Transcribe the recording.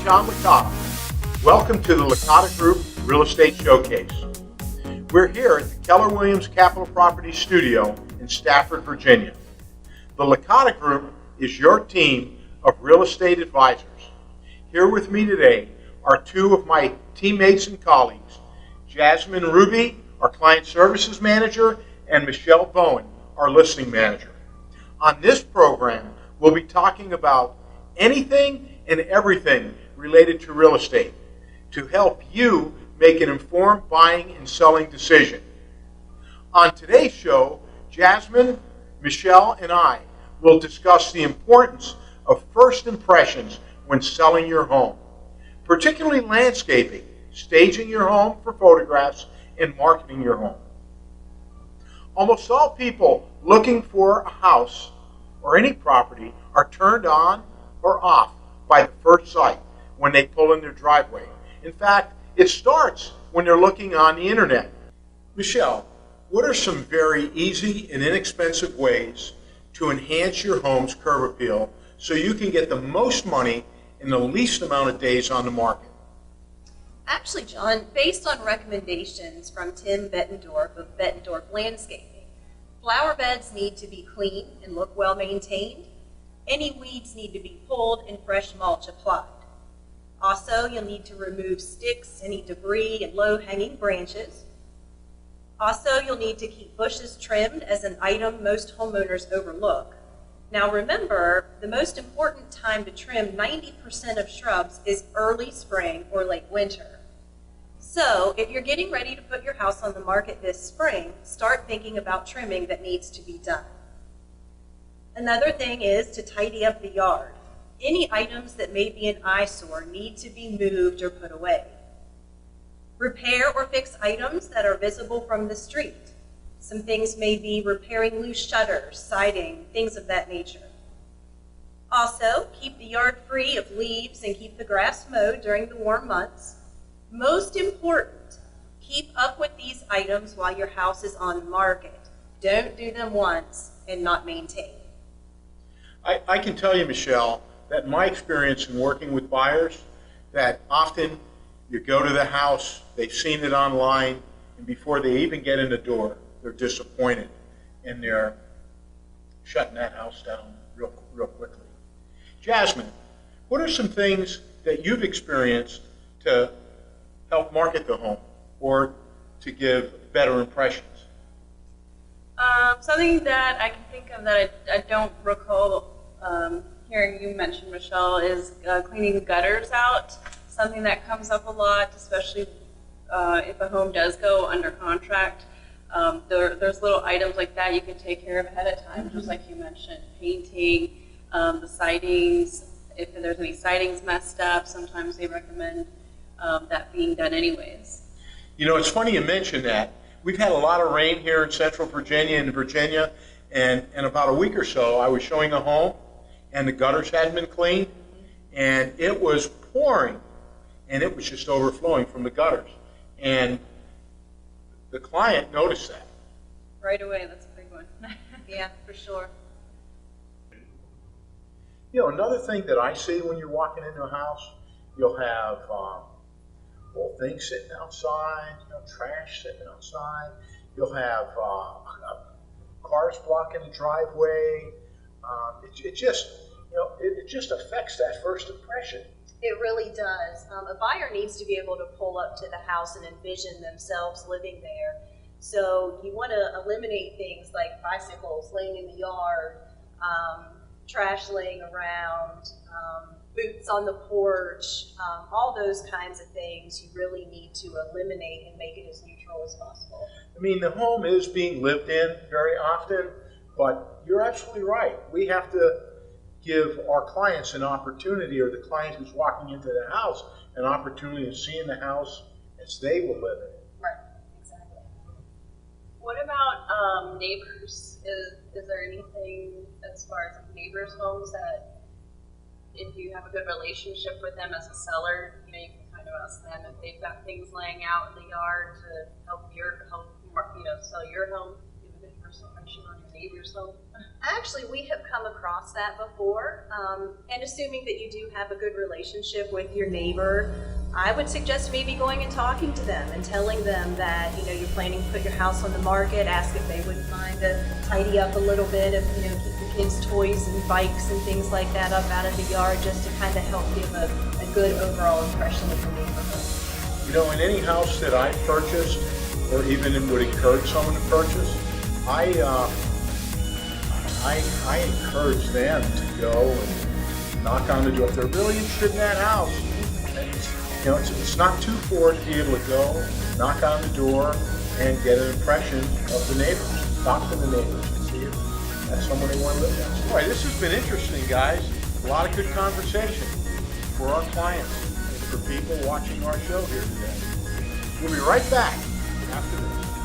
John Licata. Welcome to the Licata Group Real Estate Showcase. We're here at the Keller Williams Capital Properties Studio in Stafford, Virginia. The Licata Group is your team of real estate advisors. Here with me today are two of my teammates and colleagues, Jasmine Ruby, our Client Services Manager, and Michelle Bowen, our Listing Manager. On this program, we'll be talking about anything and everything related to real estate to help you make an informed buying and selling decision. On today's show, Jasmine, Michelle, and I will discuss the importance of first impressions when selling your home, particularly landscaping, staging your home for photographs, and marketing your home. Almost all people looking for a house or any property are turned on or off by the first sight when they pull in their driveway. In fact, it starts when they're looking on the internet. Michelle, what are some very easy and inexpensive ways to enhance your home's curb appeal so you can get the most money in the least amount of days on the market? Actually, John, based on recommendations from Tim Bettendorf of Bettendorf Landscaping, flower beds need to be clean and look well maintained. Any weeds need to be pulled and fresh mulch applied. Also, you'll need to remove sticks, any debris, and low-hanging branches. Also, you'll need to keep bushes trimmed as an item most homeowners overlook. Now remember, the most important time to trim 90% of shrubs is early spring or late winter. So, if you're getting ready to put your house on the market this spring, start thinking about trimming that needs to be done. Another thing is to tidy up the yard. Any items that may be an eyesore need to be moved or put away. Repair or fix items that are visible from the street. Some things may be repairing loose shutters, siding, things of that nature. Also, keep the yard free of leaves and keep the grass mowed during the warm months. Most important, keep up with these items while your house is on the market. Don't do them once and not maintain. I can tell you, Michelle, that in my experience in working with buyers, that often you go to the house, they've seen it online, and before they even get in the door, they're disappointed, and they're shutting that house down real quickly. Jasmine, what are some things that you've experienced to help market the home or to give better impressions? Something that I can think of that I don't recall hearing you mention, Michelle, is cleaning the gutters out. Something that comes up a lot, especially if a home does go under contract. There's little items like that you can take care of ahead of time, just like you mentioned. Painting, the sidings, if there's any sidings messed up, sometimes they recommend that being done anyways. You know, it's funny you mention that. We've had a lot of rain here in central Virginia and about a week or so I was showing a home and the gutters hadn't been cleaned and it was pouring and it was just overflowing from the gutters. And the client noticed that. Right away, that's a big one. Yeah, for sure. You know, another thing that I see when you're walking into a house, you'll have old things sitting outside, trash sitting outside. You'll have cars blocking the driveway. It just affects that first impression. It really does. A buyer needs to be able to pull up to the house and envision themselves living there. So you want to eliminate things like bicycles laying in the yard, trash laying around, boots on the porch, all those kinds of things you really need to eliminate and make it as neutral as possible. I mean, the home is being lived in very often, but you're absolutely right. We have to give our clients an opportunity, or the client who's walking into the house, an opportunity of seeing the house as they will live in it. Right, exactly. What about neighbors? Is there anything as far as neighbors' homes that if you have a good relationship with them as a seller, you can kind of ask them if they've got things laying out in the yard to help sell your home, give a good first impression on your neighbor's home? Actually, we have come across that before, and assuming that you do have a good relationship with your neighbor, I would suggest maybe going and talking to them and telling them that, you know, you're planning to put your house on the market, ask if they wouldn't mind to tidy up a little bit, if, you know, keep the kids' toys and bikes and things like that up out of the yard, just to kind of help give a good overall impression of the neighborhood. You know, in any house that I've purchased, or even would encourage someone to purchase, I encourage them to go and knock on the door. If they're really interested in that house, you know, it's not too far to be able to go, knock on the door, and get an impression of the neighbors. Talk to the neighbors and see if that's someone they want to live next to. Boy, this has been interesting, guys. A lot of good conversation for our clients and for people watching our show here today. We'll be right back after this.